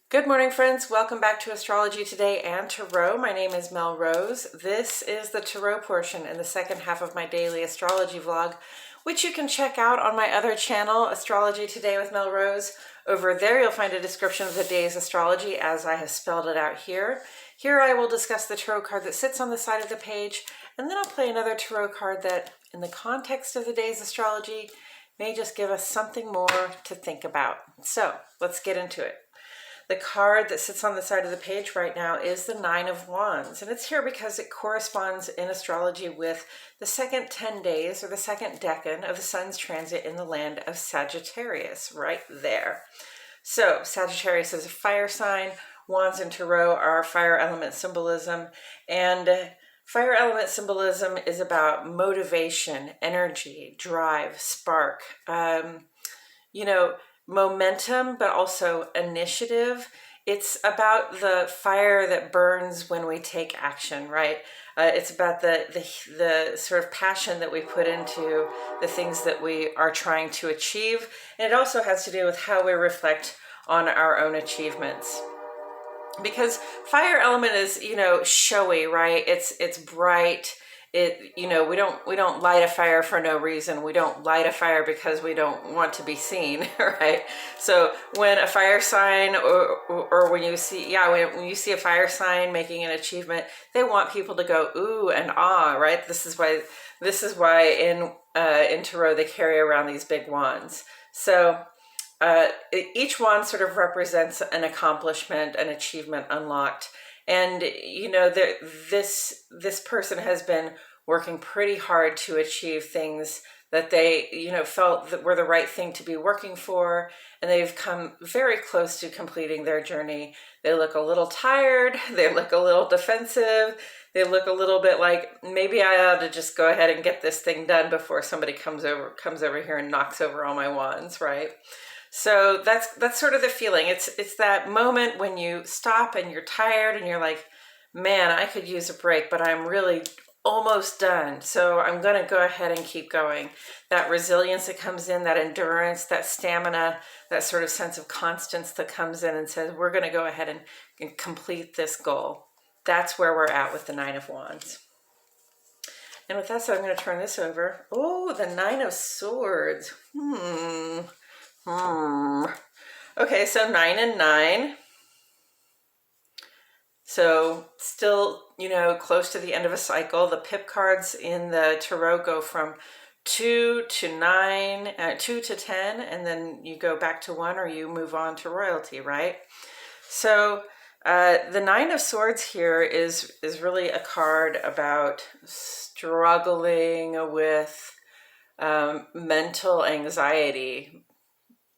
Good morning, friends. Welcome back to Astrology Today and Tarot. My name is Mel Rose. This is the Tarot portion in the second half of my daily astrology vlog, which you can check out on my other channel, Astrology Today with Mel Rose. Over there, you'll find a description of the day's astrology as I have spelled it out here. Here I will discuss the tarot card that sits on the side of the page, and then I'll play another tarot card that, in the context of the day's astrology, may just give us something more to think about. So let's get into it. The card that sits on the side of the page right now is the Nine of Wands, and it's here because it corresponds in astrology with the second 10 days or the second decan of the sun's transit in the land of Sagittarius, right there. So Sagittarius is a fire sign. Wands and Tarot are fire element symbolism, and fire element symbolism is about motivation, energy, drive, spark, momentum, but also initiative. It's about the fire that burns when we take action, right? It's about the sort of passion that we put into the things that we are trying to achieve. And it also has to do with how we reflect on our own achievements. Because fire element is, showy, right? It's bright. We don't light a fire for no reason. We don't light a fire because we don't want to be seen, right? So when a fire sign or when you see a fire sign making an achievement, they want people to go ooh and ah, right? This is why in Tarot they carry around these big wands. So each wand sort of represents an accomplishment, an achievement unlocked. And, this person has been working pretty hard to achieve things that they, felt that were the right thing to be working for. And they've come very close to completing their journey. They look a little tired. They look a little defensive. They look a little bit like, maybe I ought to just go ahead and get this thing done before somebody comes over here and knocks over all my wands, right? So that's sort of the feeling. It's that moment when you stop and you're tired and you're like, man, I could use a break, but I'm really almost done. So I'm going to go ahead and keep going. That resilience that comes in, that endurance, that stamina, that sort of sense of constance that comes in and says, we're going to go ahead and complete this goal. That's where we're at with the Nine of Wands. And with that said, I'm going to turn this over. Oh, the Nine of Swords. Okay, so 9 and 9. So still, close to the end of a cycle. The pip cards in the Tarot go from 2 to 9, 2 to 10, and then you go back to 1 or you move on to royalty, right? So the Nine of Swords here is really a card about struggling with mental anxiety.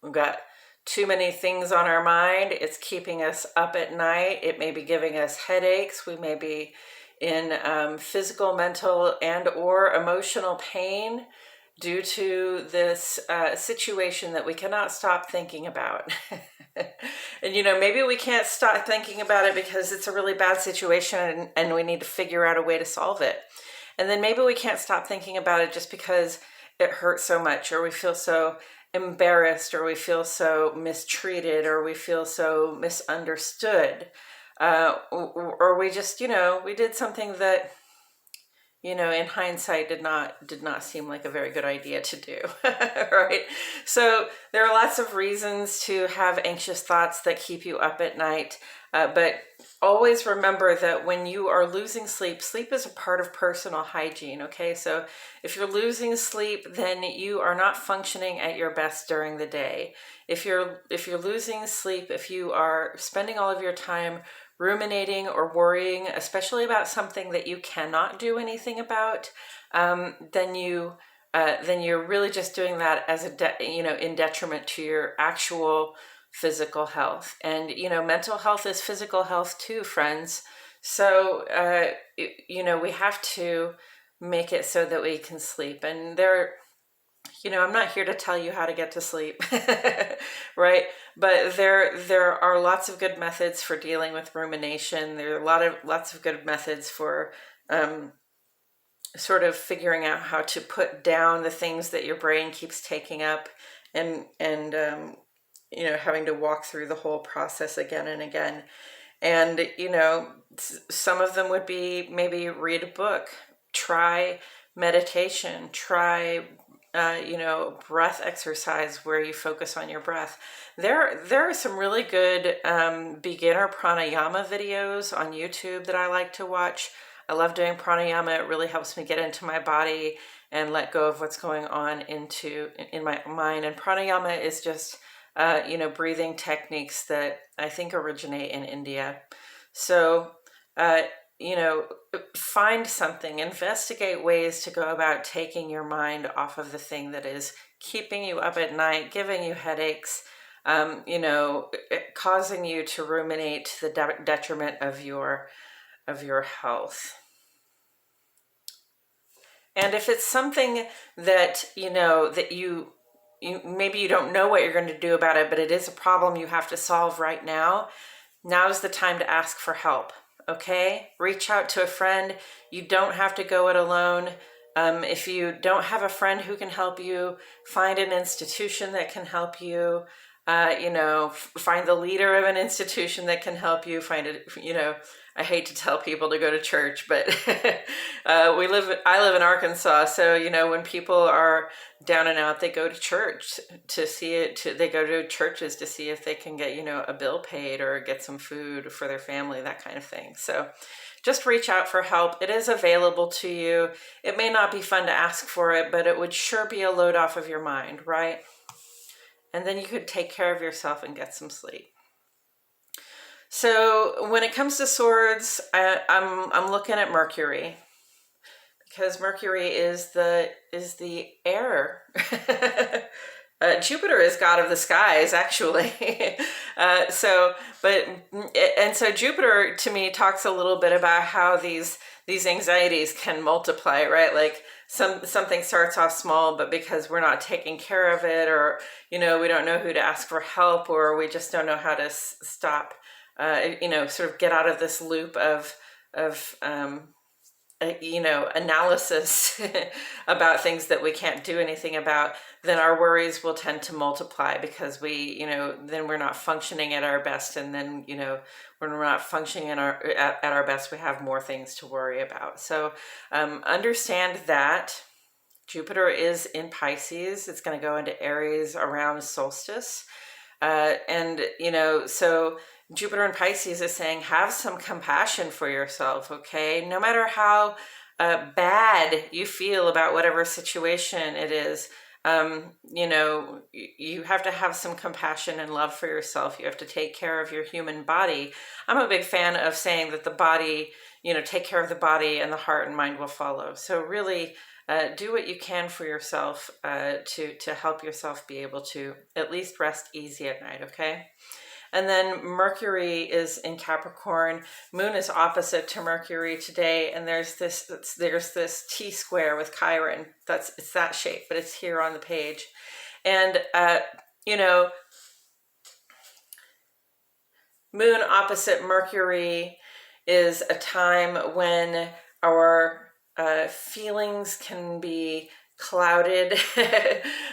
We've got too many things on our mind. It's keeping us up at night. It may be giving us headaches. We may be in physical, mental, and or emotional pain due to this situation that we cannot stop thinking about. And, maybe we can't stop thinking about it because it's a really bad situation and we need to figure out a way to solve it. And then maybe we can't stop thinking about it just because it hurts so much, or we feel so embarrassed, or we feel so mistreated, or we feel so misunderstood, or we just, we did something that, in hindsight did not seem like a very good idea to do, right? So there are lots of reasons to have anxious thoughts that keep you up at night, but always remember that when you are losing sleep, sleep is a part of personal hygiene, okay? So if you're losing sleep, then you are not functioning at your best during the day. If you're losing sleep, if you are spending all of your time ruminating or worrying, especially about something that you cannot do anything about, then you're really just doing that as in detriment to your actual physical health. And mental health is physical health too, friends. So we have to make it so that we can sleep. And I'm not here to tell you how to get to sleep, right? But there are lots of good methods for dealing with rumination. There are lots of good methods for sort of figuring out how to put down the things that your brain keeps taking up and having to walk through the whole process again and again. And, some of them would be maybe read a book, try meditation, try, breath exercise where you focus on your breath. There are some really good beginner pranayama videos on YouTube that I like to watch. I love doing pranayama. It really helps me get into my body and let go of what's going on in my mind. And pranayama is just breathing techniques that I think originate in India. So, uh, you know, find something, investigate ways to go about taking your mind off of the thing that is keeping you up at night, giving you headaches, causing you to ruminate to the detriment of your health. And if it's something that you maybe you don't know what you're going to do about it, but it is a problem you have to solve right now, now's the time to ask for help. Okay? Reach out to a friend. You don't have to go it alone. If you don't have a friend who can help you, find an institution that can help you. Find the leader of an institution that can help you. I hate to tell people to go to church, but I live in Arkansas, so when people are down and out, they go to church to see it. They go to churches to see if they can get a bill paid or get some food for their family, that kind of thing. So just reach out for help. It is available to you. It may not be fun to ask for it, but it would sure be a load off of your mind, right? And then you could take care of yourself and get some sleep. So when it comes to swords, I'm looking at Mercury, because Mercury is the air. Jupiter is god of the skies, actually. So Jupiter to me talks a little bit about how these anxieties can multiply, right? Like something starts off small, but because we're not taking care of it, or we don't know who to ask for help, or we just don't know how to stop, sort of get out of this loop of analysis about things that we can't do anything about, then our worries will tend to multiply, because then we're not functioning at our best, and then when we're not functioning at our best, we have more things to worry about. So understand that Jupiter is in Pisces. It's going to go into Aries around solstice, so Jupiter in Pisces is saying, have some compassion for yourself, okay? No matter how bad you feel about whatever situation it is, you have to have some compassion and love for yourself. You have to take care of your human body. I'm a big fan of saying that the body, take care of the body, and the heart and mind will follow. So really do what you can for yourself to help yourself be able to at least rest easy at night, okay? And then Mercury is in Capricorn. Moon is opposite to Mercury today, and there's this T square with Chiron. It's that shape, but it's here on the page. And Moon opposite Mercury is a time when our feelings can be clouded.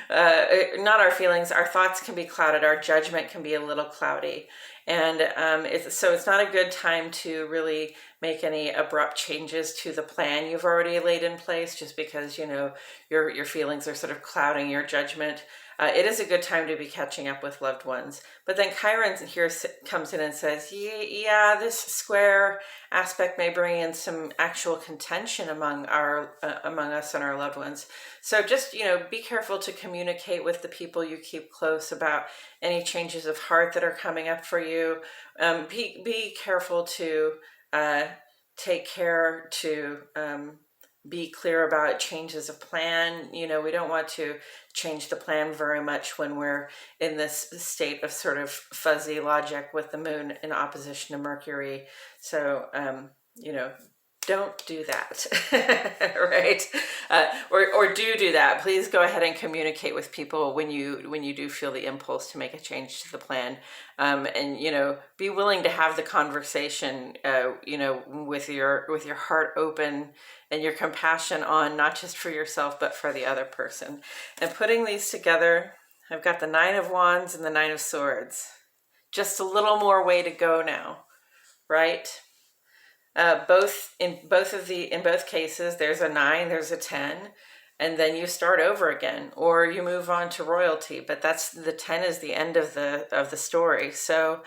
Not our feelings, our thoughts can be clouded, our judgment can be a little cloudy, and it's not a good time to really make any abrupt changes to the plan you've already laid in place, just because your feelings are sort of clouding your judgment. It is a good time to be catching up with loved ones. But then Chiron here comes in and says, yeah, this square aspect may bring in some actual contention among us and our loved ones. So just, be careful to communicate with the people you keep close about any changes of heart that are coming up for you. Be careful to take care to be clear about changes of plan. We don't want to change the plan very much when we're in this state of sort of fuzzy logic with the moon in opposition to Mercury. So, don't do that, right? Or do that. Please go ahead and communicate with people when you do feel the impulse to make a change to the plan, and be willing to have the conversation, with your heart open and your compassion on, not just for yourself but for the other person. And putting these together, I've got the Nine of Wands and the Nine of Swords. Just a little more way to go now, right? In both cases, there's a 9, there's a 10, and then you start over again, or you move on to royalty. But that's the 10 is the end of the story. So,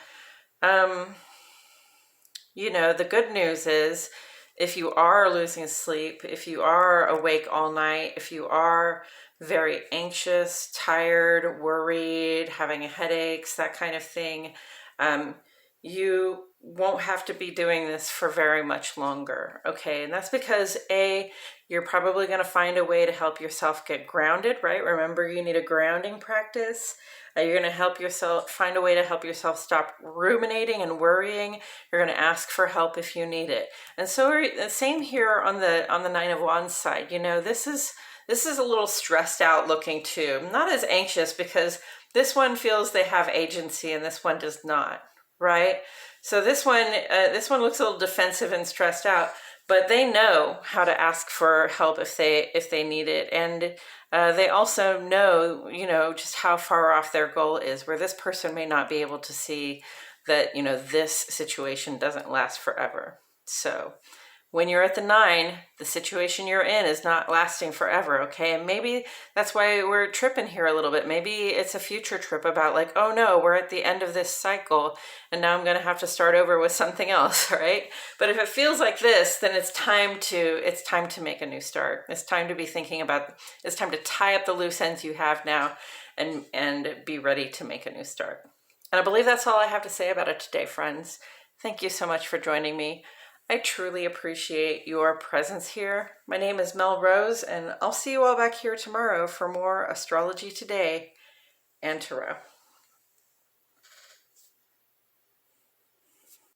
the good news is, if you are losing sleep, if you are awake all night, if you are very anxious, tired, worried, having headaches, that kind of thing, you won't have to be doing this for very much longer, okay? And that's because you're probably going to find a way to help yourself get grounded, right? Remember, you need a grounding practice. You're going to find a way to help yourself stop ruminating and worrying. You're going to ask for help if you need it. And so the same here on the Nine of Wands side. This is a little stressed out looking too. Not as anxious, because this one feels they have agency and this one does not, right? So this one looks a little defensive and stressed out, but they know how to ask for help if they need it. And they also know, just how far off their goal is, where this person may not be able to see that, this situation doesn't last forever. So when you're at the 9, the situation you're in is not lasting forever, okay? And maybe that's why we're tripping here a little bit. Maybe it's a future trip about like, oh no, we're at the end of this cycle and now I'm going to have to start over with something else, right? But if it feels like this, then it's time to make a new start. It's time to tie up the loose ends you have now and be ready to make a new start. And I believe that's all I have to say about it today, friends. Thank you so much for joining me. I truly appreciate your presence here. My name is Mel Rose, and I'll see you all back here tomorrow for more Astrology Today and Tarot.